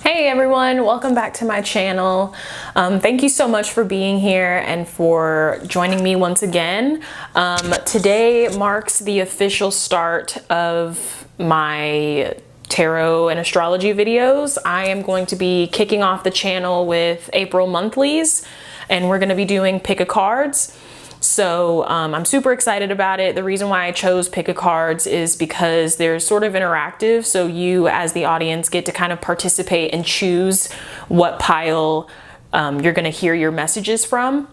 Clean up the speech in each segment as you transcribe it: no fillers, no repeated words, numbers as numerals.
Hey everyone, welcome back to my channel. Thank you so much for being here and for joining me once again. Today marks the official start of my tarot and astrology videos. I am going to be kicking off the channel with April monthlies, and we're going to be doing pick a cards. So I'm super excited about it. The reason why I chose pick a cards is because they're sort of interactive. So you as the audience get to kind of participate and choose what pile you're going to hear your messages from.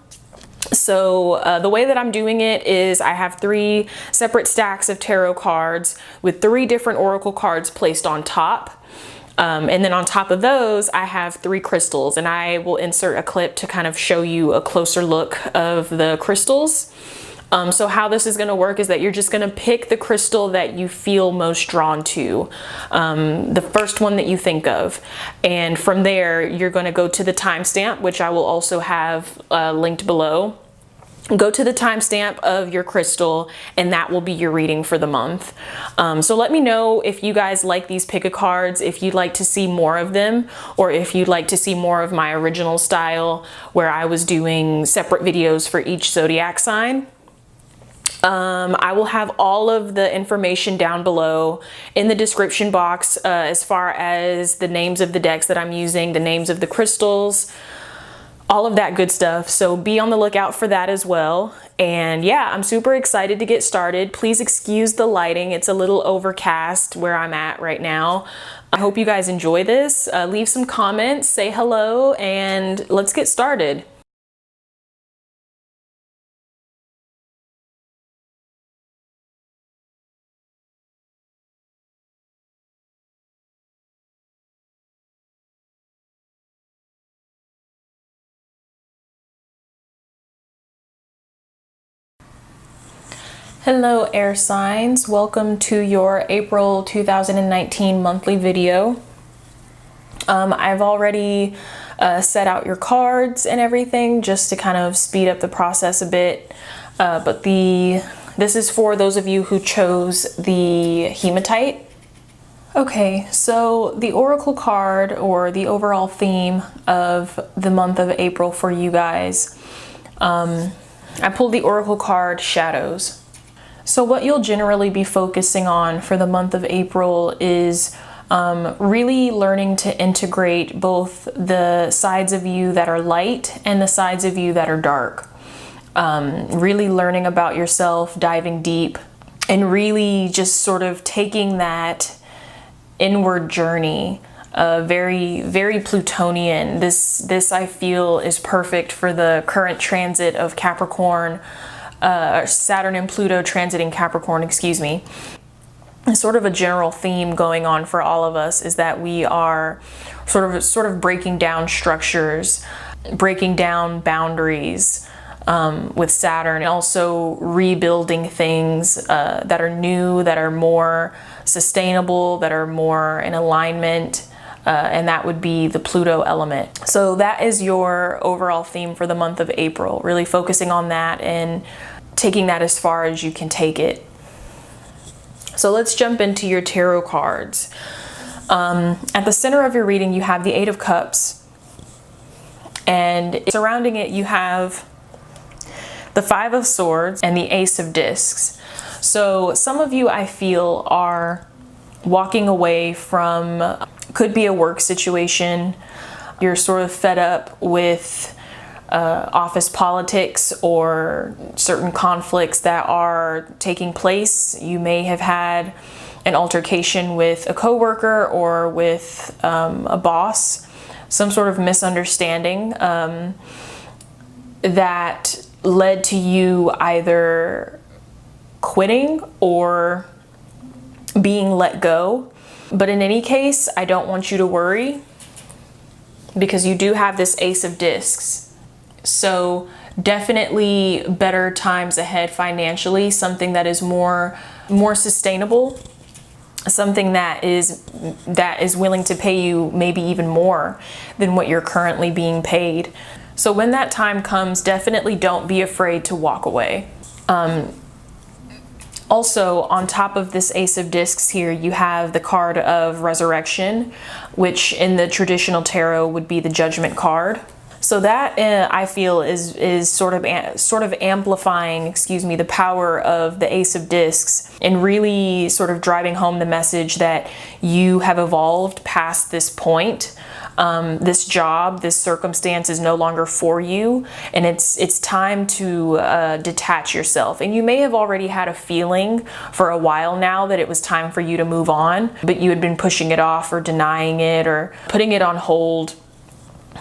So the way that I'm doing it is I have 3 separate stacks of tarot cards with 3 different oracle cards placed on top. And then on top of those, I have 3 crystals, and I will insert a clip to kind of show you a closer look of the crystals. So how this is going to work is that you're just going to pick the crystal that you feel most drawn to, the first one that you think of. And from there, you're going to go to the timestamp, which I will also have linked below. Go to the timestamp of your crystal, and that will be your reading for the month. So let me know if you guys like these pick a cards, if you'd like to see more of them, or if you'd like to see more of my original style where I was doing separate videos for each zodiac sign. I will have all of the information down below in the description box as far as the names of the decks that I'm using, the names of the crystals, all of that good stuff. So be on the lookout for that as well. And yeah, I'm super excited to get started. Please excuse the lighting. It's a little overcast where I'm at right now. I hope you guys enjoy this. Leave some comments, say hello, and let's get started. Hello air signs, welcome to your April 2019 monthly video. I've already set out your cards and everything just to kind of speed up the process a bit, but this is for those of you who chose the Hematite. Okay, so the oracle card, or the overall theme of the month of April for you guys, I pulled the oracle card Shadows. So what you'll generally be focusing on for the month of April is really learning to integrate both the sides of you that are light and the sides of you that are dark. Really learning about yourself, diving deep, and really just sort of taking that inward journey. Very, very Plutonian. This I feel is perfect for the current transit of Capricorn. Saturn and Pluto transiting Capricorn, excuse me. Sort of a general theme going on for all of us is that we are sort of breaking down structures, breaking down boundaries with Saturn, and also rebuilding things that are new, that are more sustainable, that are more in alignment. And that would be the Pluto element. So that is your overall theme for the month of April, really focusing on that and taking that as far as you can take it. So let's jump into your tarot cards. At the center of your reading, you have the 8 of Cups, and surrounding it, you have the 5 of Swords and the Ace of Discs. So some of you, I feel, are walking away from, could be a work situation. You're sort of fed up with office politics or certain conflicts that are taking place. You may have had an altercation with a coworker or with a boss, some sort of misunderstanding that led to you either quitting or being let go. But in any case, I don't want you to worry, because you do have this Ace of Discs. So definitely better times ahead financially, something that is more sustainable, something that is willing to pay you maybe even more than what you're currently being paid. So when that time comes, definitely don't be afraid to walk away. Also, on top of this Ace of Discs here, you have the card of Resurrection, which in the traditional tarot would be the Judgment card. So that I feel is sort of amplifying, excuse me, the power of the Ace of Discs and really sort of driving home the message that you have evolved past this point. This job, this circumstance is no longer for you, and it's time to detach yourself. And you may have already had a feeling for a while now that it was time for you to move on, but you had been pushing it off or denying it or putting it on hold.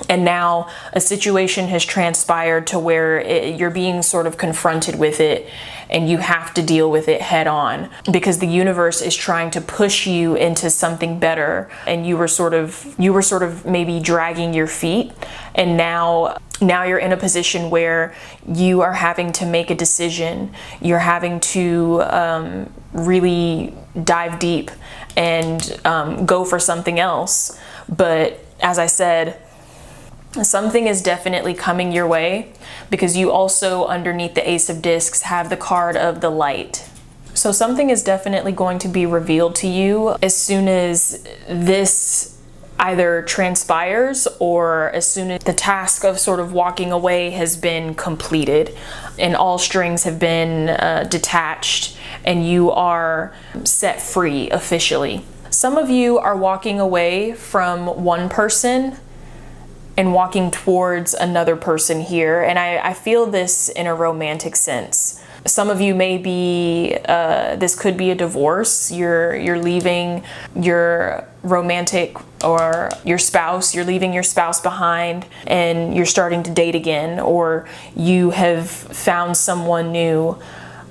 And now a situation has transpired to where you're being sort of confronted with it, and you have to deal with it head on because the universe is trying to push you into something better, and you were sort of maybe dragging your feet, and now you're in a position where you are having to make a decision. You're having to really dive deep and go for something else. But as I said, something is definitely coming your way because you also, underneath the Ace of Discs, have the card of the Light. So something is definitely going to be revealed to you as soon as this either transpires or as soon as the task of sort of walking away has been completed and all strings have been detached and you are set free officially. Some of you are walking away from one person and walking towards another person here. And I feel this in a romantic sense. Some of you may be, this could be a divorce. You're leaving your romantic or your spouse, you're leaving your spouse behind and you're starting to date again, or you have found someone new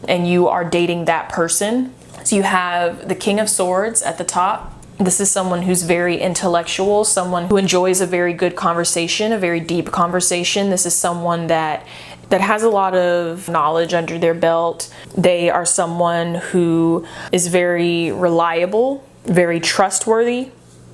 and you are dating that person. So you have the King of Swords at the top. This is someone who's very intellectual, someone who enjoys a very good conversation, a very deep conversation. This is someone that has a lot of knowledge under their belt. They are someone who is very reliable, very trustworthy.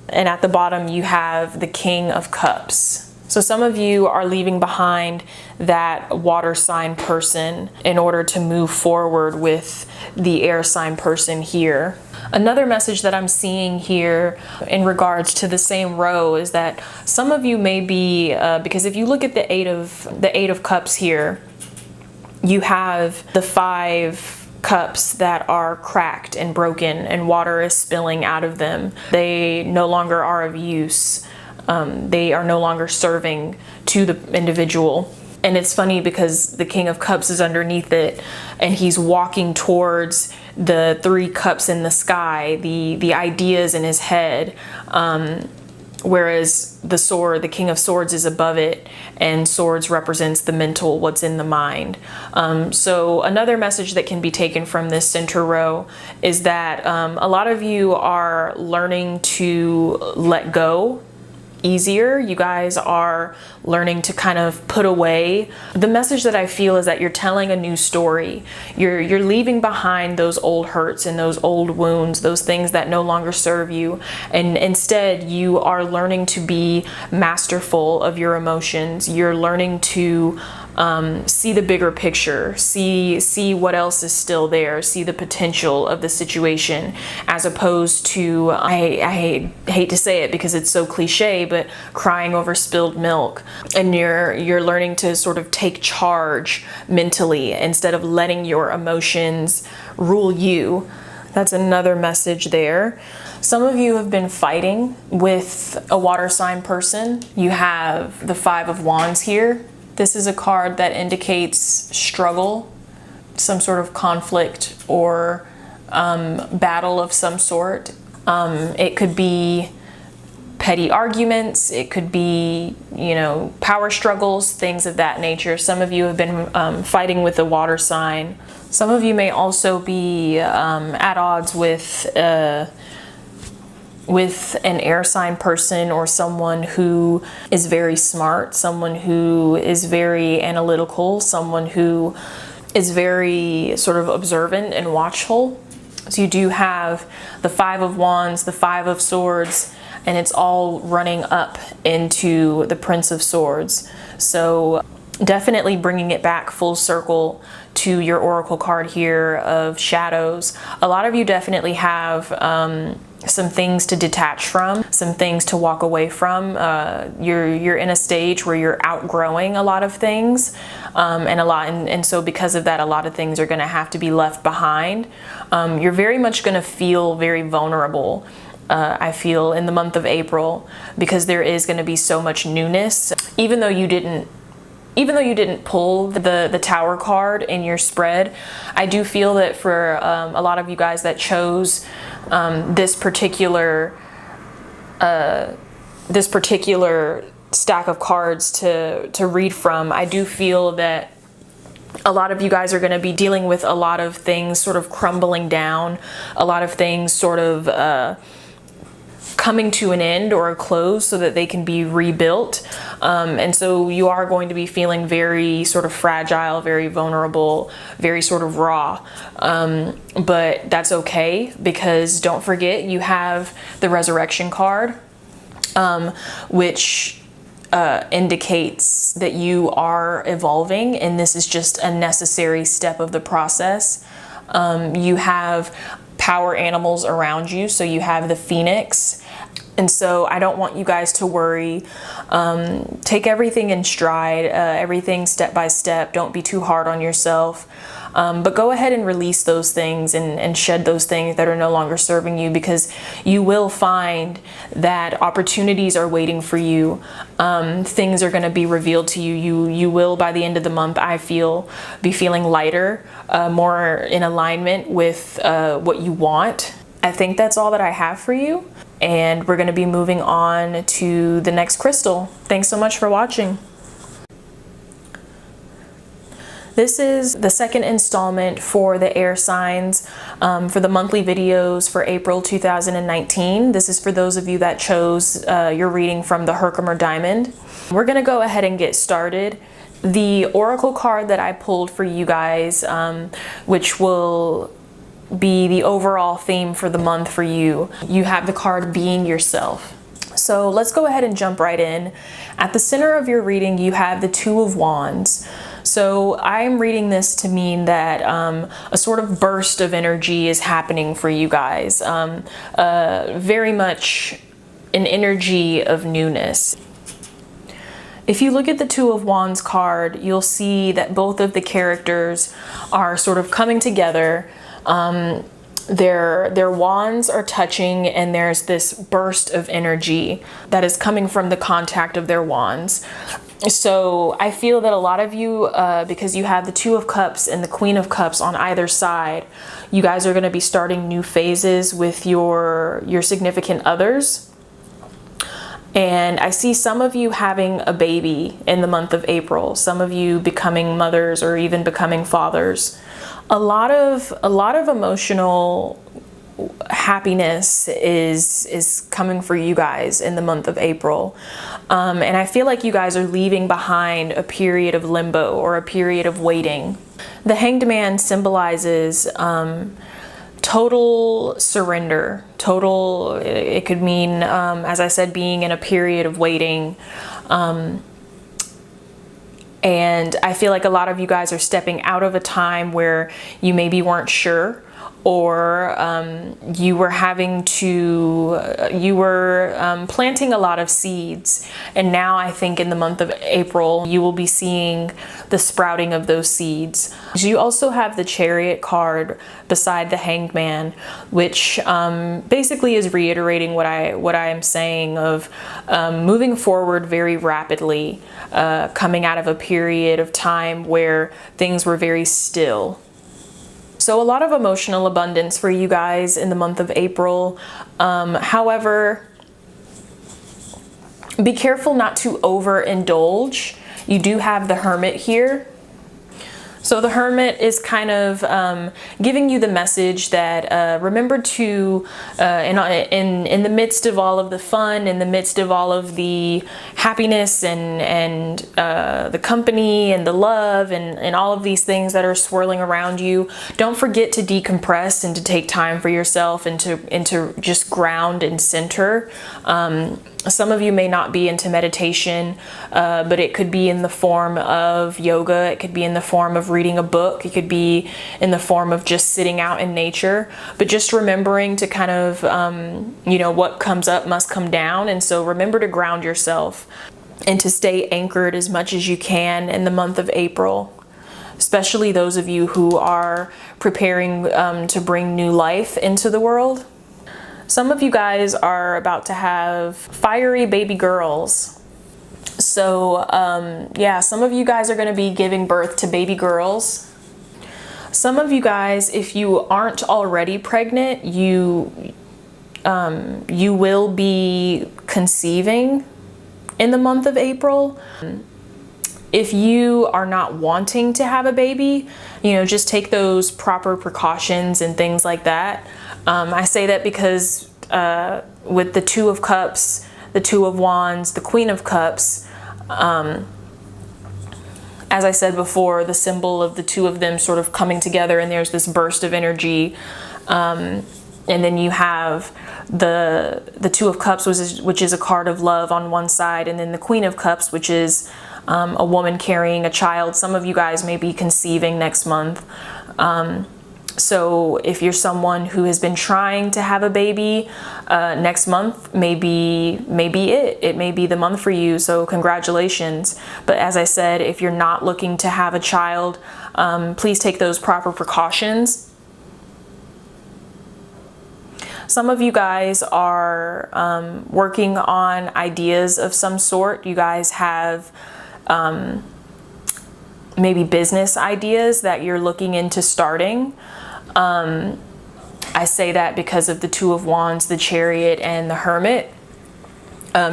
And at the bottom, you have the King of Cups. So some of you are leaving behind that water sign person in order to move forward with the air sign person here. Another message that I'm seeing here in regards to the same row is that some of you may be, because if you look at the Eight of Cups here, you have the 5 cups that are cracked and broken and water is spilling out of them. They no longer are of use. They are no longer serving to the individual. And it's funny because the King of Cups is underneath it and he's walking towards the 3 cups in the sky, the ideas in his head, whereas the King of Swords is above it, and swords represents the mental, what's in the mind. So another message that can be taken from this center row is that a lot of you are learning to let go easier. You guys are learning to kind of put away. The message that I feel is that you're telling a new story. You're leaving behind those old hurts and those old wounds, those things that no longer serve you. And instead you are learning to be masterful of your emotions. You're learning to see the bigger picture, see what else is still there, see the potential of the situation, as opposed to, I hate to say it because it's so cliche, but crying over spilled milk. And you're learning to sort of take charge mentally instead of letting your emotions rule you. That's another message there. Some of you have been fighting with a water sign person. You have the 5 of Wands here. This is a card that indicates struggle, some sort of conflict or battle of some sort. It could be petty arguments. It could be, power struggles, things of that nature. Some of you have been fighting with a water sign. Some of you may also be at odds with an air sign person or someone who is very smart, someone who is very analytical, someone who is very sort of observant and watchful. So you do have the 5 of Wands, the 5 of Swords, and it's all running up into the Prince of Swords. So definitely bringing it back full circle to your oracle card here of shadows. A lot of you definitely have some things to detach from, some things to walk away from. You're in a stage where you're outgrowing a lot of things, and so because of that, a lot of things are going to have to be left behind. You're very much going to feel very vulnerable. I feel in the month of April, because there is going to be so much newness. Even though you didn't pull the Tower card in your spread, I do feel that for a lot of you guys that chose this particular stack of cards to read from, I do feel that a lot of you guys are going to be dealing with a lot of things sort of crumbling down, a lot of things sort of coming to an end or a close so that they can be rebuilt. And so you are going to be feeling very sort of fragile, very vulnerable, very sort of raw. But that's okay, because don't forget you have the Resurrection card, which indicates that you are evolving, and this is just a necessary step of the process. You have power animals around you, so you have the Phoenix. And so I don't want you guys to worry. Take everything in stride, everything step by step. Don't be too hard on yourself. But go ahead and release those things and shed those things that are no longer serving you, because you will find that opportunities are waiting for you. Things are going to be revealed to you. You will, by the end of the month, I feel, be feeling lighter, more in alignment with what you want. I think that's all that I have for you. And we're going to be moving on to the next crystal. Thanks so much for watching. This is the second installment for the air signs for the monthly videos for April 2019. This is for those of you that chose your reading from the Herkimer Diamond. We're going to go ahead and get started. The oracle card that I pulled for you guys, which will be the overall theme for the month for you. You have the card Being Yourself. So let's go ahead and jump right in. At the center of your reading, you have the Two of Wands. So I'm reading this to mean that a sort of burst of energy is happening for you guys. Very much an energy of newness. If you look at the Two of Wands card, you'll see that both of the characters are sort of coming together. Their wands are touching, and there's this burst of energy that is coming from the contact of their wands. So I feel that a lot of you, because you have the Two of Cups and the Queen of Cups on either side, you guys are going to be starting new phases with your significant others. And I see some of you having a baby in the month of April, some of you becoming mothers or even becoming fathers. A lot of emotional happiness is coming for you guys in the month of April. And I feel like you guys are leaving behind a period of limbo or a period of waiting. The Hanged Man symbolizes total surrender, it could mean, as I said, being in a period of waiting. And I feel like a lot of you guys are stepping out of a time where you maybe weren't sure, or you were planting a lot of seeds. And now I think in the month of April, you will be seeing the sprouting of those seeds. You also have the Chariot card beside the Hanged Man, which basically is reiterating what I am saying of moving forward very rapidly, coming out of a period of time where things were very still. So a lot of emotional abundance for you guys in the month of April. However, be careful not to overindulge. You do have the Hermit here. So the Hermit is kind of giving you the message that remember to, in the midst of all of the fun, in the midst of all of the happiness and the company and the love and all of these things that are swirling around you, don't forget to decompress and to take time for yourself and to just ground and center. Some of you may not be into meditation, but it could be in the form of yoga. It could be in the form of reading a book. It could be in the form of just sitting out in nature. But just remembering to kind of, you know, what comes up must come down. And so remember to ground yourself and to stay anchored as much as you can in the month of April, especially those of you who are preparing to bring new life into the world. Some of you guys are about to have fiery baby girls. So yeah, some of you guys are going to be giving birth to baby girls. Some of you guys, if you aren't already pregnant, you will be conceiving in the month of April. If you are not wanting to have a baby, you know, just take those proper precautions and things like that. I say that because with the Two of Cups, the Two of Wands, the Queen of Cups, as I said before, the symbol of the two of them sort of coming together, and there's this burst of energy. And then you have the Two of Cups, which is a card of love on one side, and then the Queen of Cups, which is a woman carrying a child. Some of you guys may be conceiving next month. So if you're someone who has been trying to have a baby, next month may be it. It may be the month for you, so congratulations. But as I said, if you're not looking to have a child, please take those proper precautions. Some of you guys are working on ideas of some sort. You guys have maybe business ideas that you're looking into starting. I say that because of the Two of Wands, the Chariot, and the Hermit.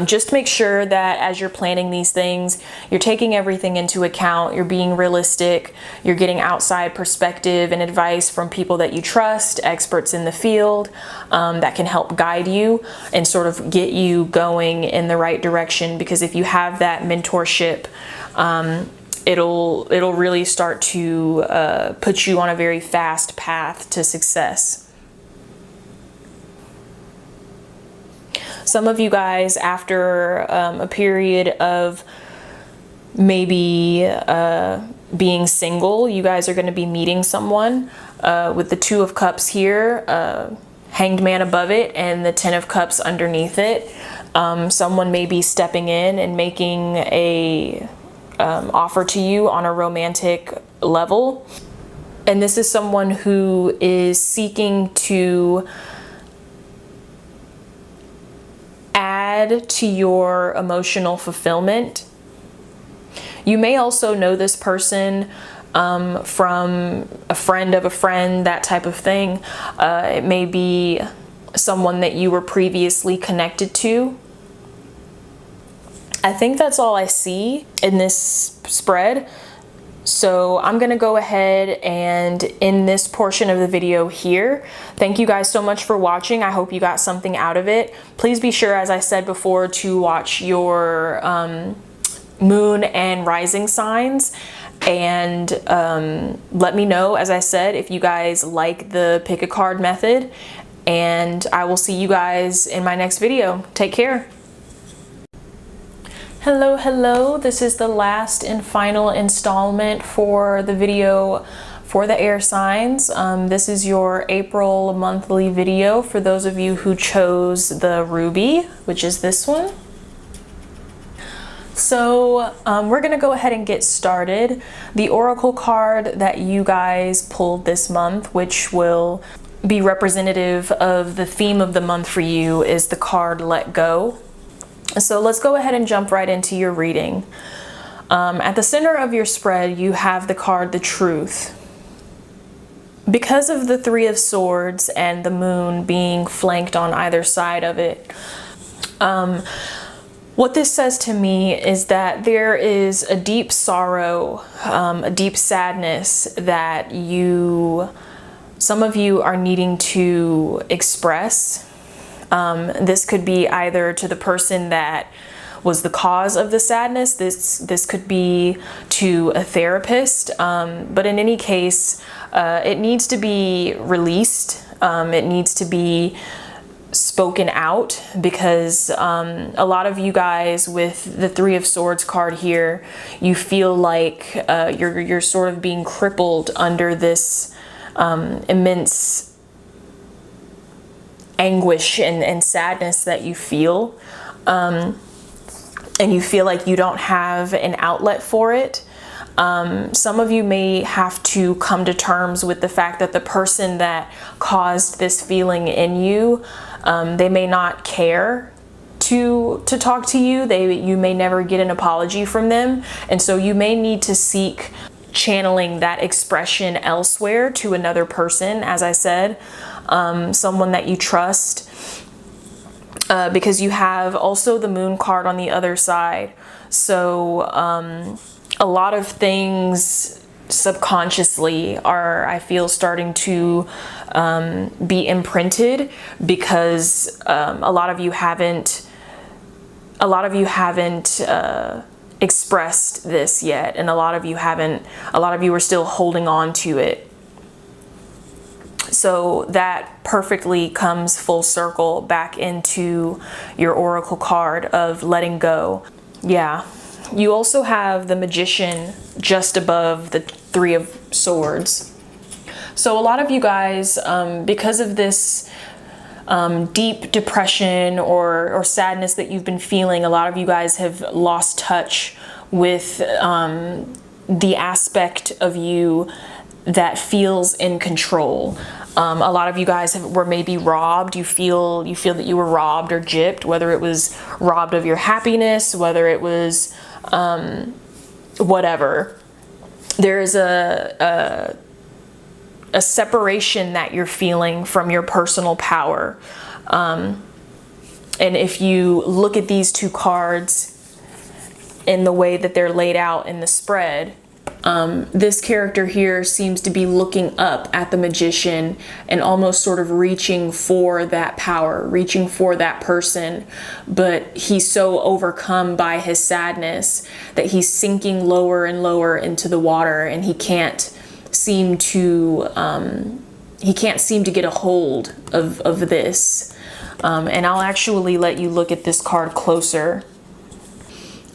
Just make sure that as you're planning these things, you're taking everything into account, you're being realistic, you're getting outside perspective and advice from people that you trust, experts in the field, that can help guide you and sort of get you going in the right direction. Because if you have that mentorship, it'll really start to put you on a very fast path to success. Some of you guys, after a period of maybe being single, you guys are going to be meeting someone with the Two of Cups here, Hanged Man above it, and the Ten of Cups underneath it. Someone may be stepping in and making a offer to you on a romantic level. And this is someone who is seeking to add to your emotional fulfillment. You may also know this person from a friend of a friend, that type of thing. It may be someone that you were previously connected to. I think that's all I see in this spread. So I'm gonna go ahead and end this portion of the video here. Thank you guys so much for watching. I hope you got something out of it. Please be sure, as I said before, to watch your moon and rising signs. And let me know, as I said, if you guys like the pick a card method. And I will see you guys in my next video. Take care. Hello, this is the last and final installment for the video for the air signs. This is your April monthly video for those of you who chose the ruby, which is this one. So we're gonna go ahead and get started. The oracle card that you guys pulled this month, which will be representative of the theme of the month for you, is the card Let Go. So let's go ahead and jump right into your reading. At the center of your spread, you have the card The Truth. Because of the Three of Swords and the moon being flanked on either side of it, what this says to me is that there is a deep sorrow, a deep sadness that some of you are needing to express. This could be either to the person that was the cause of the sadness. This could be to a therapist, but in any case, it needs to be released. It needs to be spoken out, because a lot of you guys with the Three of Swords card here, you feel like you're sort of being crippled under this immense anguish and sadness that you feel, and you feel like you don't have an outlet for it. Some of you may have to come to terms with the fact that the person that caused this feeling in you, they may not care to talk to you. You may never get an apology from them, and so you may need to seek channeling that expression elsewhere to another person, as I said, someone that you trust, because you have also the Moon card on the other side. So a lot of things subconsciously are, I feel, starting to be imprinted, because a lot of you haven't expressed this yet, and a lot of you are still holding on to it. So that perfectly comes full circle back into your oracle card of letting go. Yeah. You also have the Magician just above the Three of Swords. So a lot of you guys, because of this deep depression or sadness that you've been feeling, a lot of you guys have lost touch with the aspect of you that feels in control. A lot of you guys were maybe robbed. You feel that you were robbed or gypped, whether it was robbed of your happiness, whether it was whatever. There is a separation that you're feeling from your personal power. And if you look at these two cards in the way that they're laid out in the spread, this character here seems to be looking up at the Magician and almost sort of reaching for that power, reaching for that person, but he's so overcome by his sadness that he's sinking lower and lower into the water, and he can't seem to get a hold of this. And I'll actually let you look at this card closer.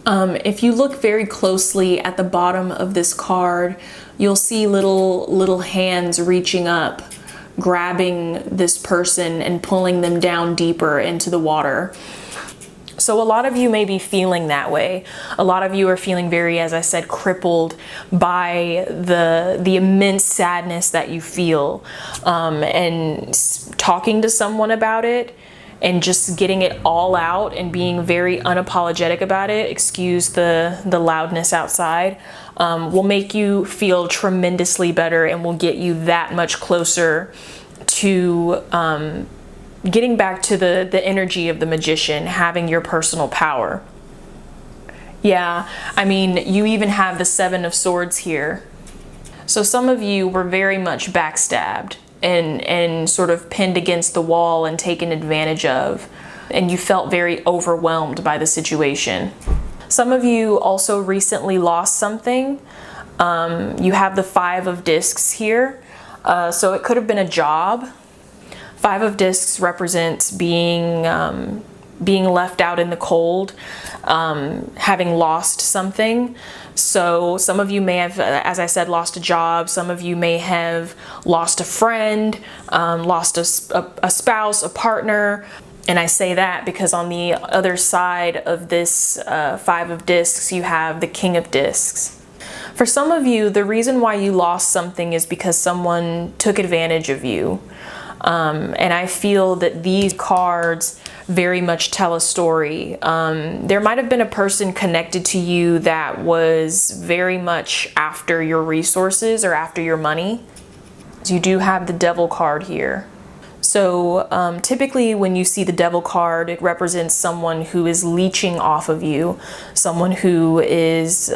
If you look very closely at the bottom of this card, you'll see little hands reaching up, grabbing this person and pulling them down deeper into the water. So a lot of you may be feeling that way. A lot of you are feeling very, as I said, crippled by the immense sadness that you feel, and talking to someone about it and just getting it all out and being very unapologetic about it, excuse the loudness outside, will make you feel tremendously better and will get you that much closer to getting back to the energy of the Magician, having your personal power. Yeah, I mean, you even have the Seven of Swords here. So some of you were very much backstabbed and sort of pinned against the wall and taken advantage of, and you felt very overwhelmed by the situation. Some of you also recently lost something. You have the Five of Discs here, so it could have been a job. Five of Discs represents being left out in the cold, having lost something. So some of you may have, as I said, lost a job. Some of you may have lost a friend, lost a spouse, a partner. And I say that because on the other side of this Five of Discs, you have the King of Discs. For some of you, the reason why you lost something is because someone took advantage of you. And I feel that these cards very much tell a story. There might have been a person connected to you that was very much after your resources or after your money. You do have the Devil card here. So typically when you see the Devil card, it represents someone who is leeching off of you, someone who is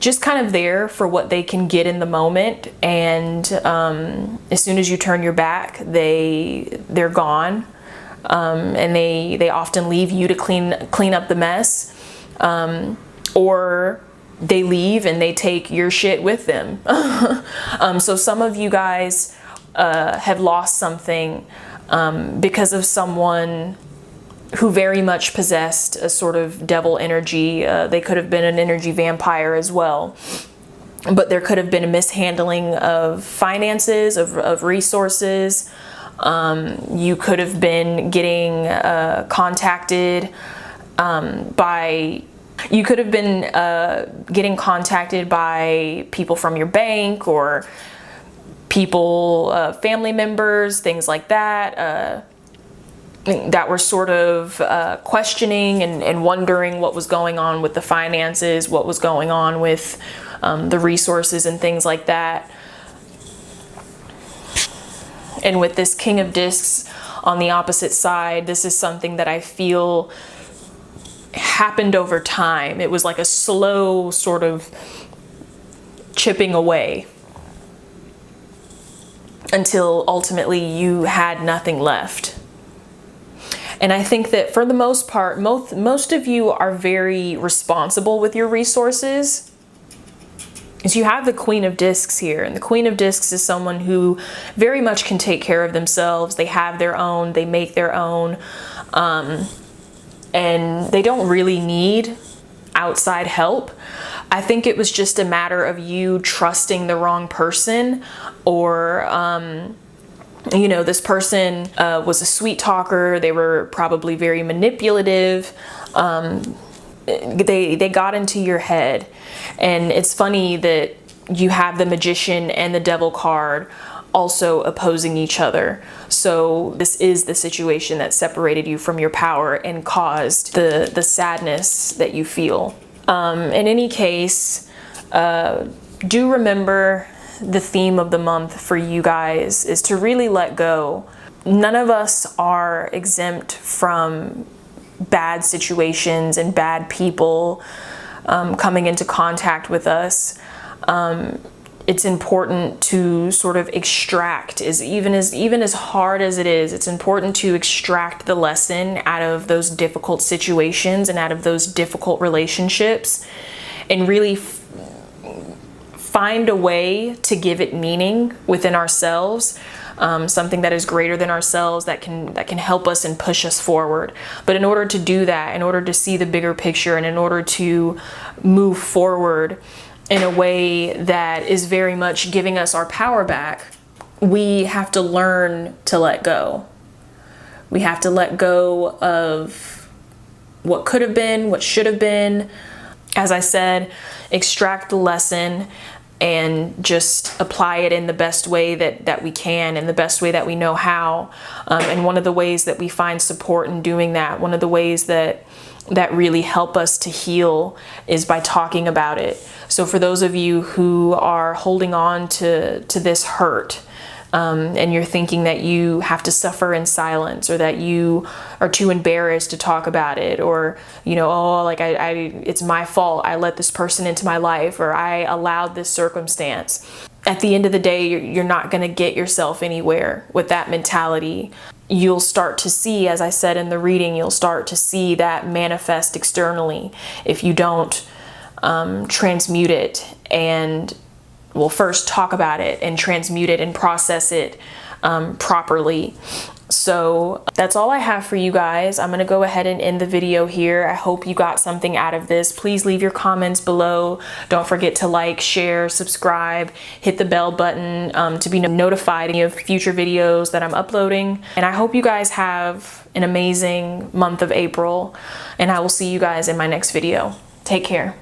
just kind of there for what they can get in the moment, and as soon as you turn your back, they're gone, and they often leave you to clean up the mess, or they leave and they take your shit with them. So some of you guys have lost something because of someone who very much possessed a sort of devil energy. They could have been an energy vampire as well. But there could have been a mishandling of finances, of resources. You could have been getting contacted by people from your bank, or people, family members, things like that, that were sort of questioning and wondering what was going on with the finances, what was going on with the resources and things like that. And with this King of Discs on the opposite side, this is something that I feel happened over time. It was like a slow sort of chipping away until ultimately you had nothing left. And I think that for the most part, most of you are very responsible with your resources. Is you have the Queen of Discs here, and the Queen of Discs is someone who very much can take care of themselves. They have their own, they make their own, and they don't really need outside help. I think it was just a matter of you trusting the wrong person, or you know, this person was a sweet talker. They were probably very manipulative. They got into your head. And it's funny that you have the Magician and the Devil card also opposing each other. So this is the situation that separated you from your power and caused the sadness that you feel. In any case, do remember the theme of the month for you guys is to really let go. None of us are exempt from bad situations and bad people coming into contact with us. It's important to sort of extract, even as hard as it is, it's important to extract the lesson out of those difficult situations and out of those difficult relationships, and really find a way to give it meaning within ourselves. Something that is greater than ourselves, that can help us and push us forward. But in order to do that, in order to see the bigger picture, and in order to move forward in a way that is very much giving us our power back, we have to learn to let go. We have to let go of what could have been, what should have been. As I said, extract the lesson and just apply it in the best way that we can, in the best way that we know how. And one of the ways that we find support in doing that, one of the ways that really help us to heal, is by talking about it. So for those of you who are holding on to this hurt, and you're thinking that you have to suffer in silence, or that you are too embarrassed to talk about it, or, you know, oh, like it's my fault, I let this person into my life, or I allowed this circumstance. At the end of the day, you're not going to get yourself anywhere with that mentality. You'll start to see, as I said in the reading, you'll start to see that manifest externally if you don't transmute it, and we'll first talk about it and transmute it and process it properly. So that's all I have for you guys. I'm going to go ahead and end the video here. I hope you got something out of this. Please leave your comments below. Don't forget to like, share, subscribe, hit the bell button to be notified of future videos that I'm uploading. And I hope you guys have an amazing month of April, and I will see you guys in my next video. Take care.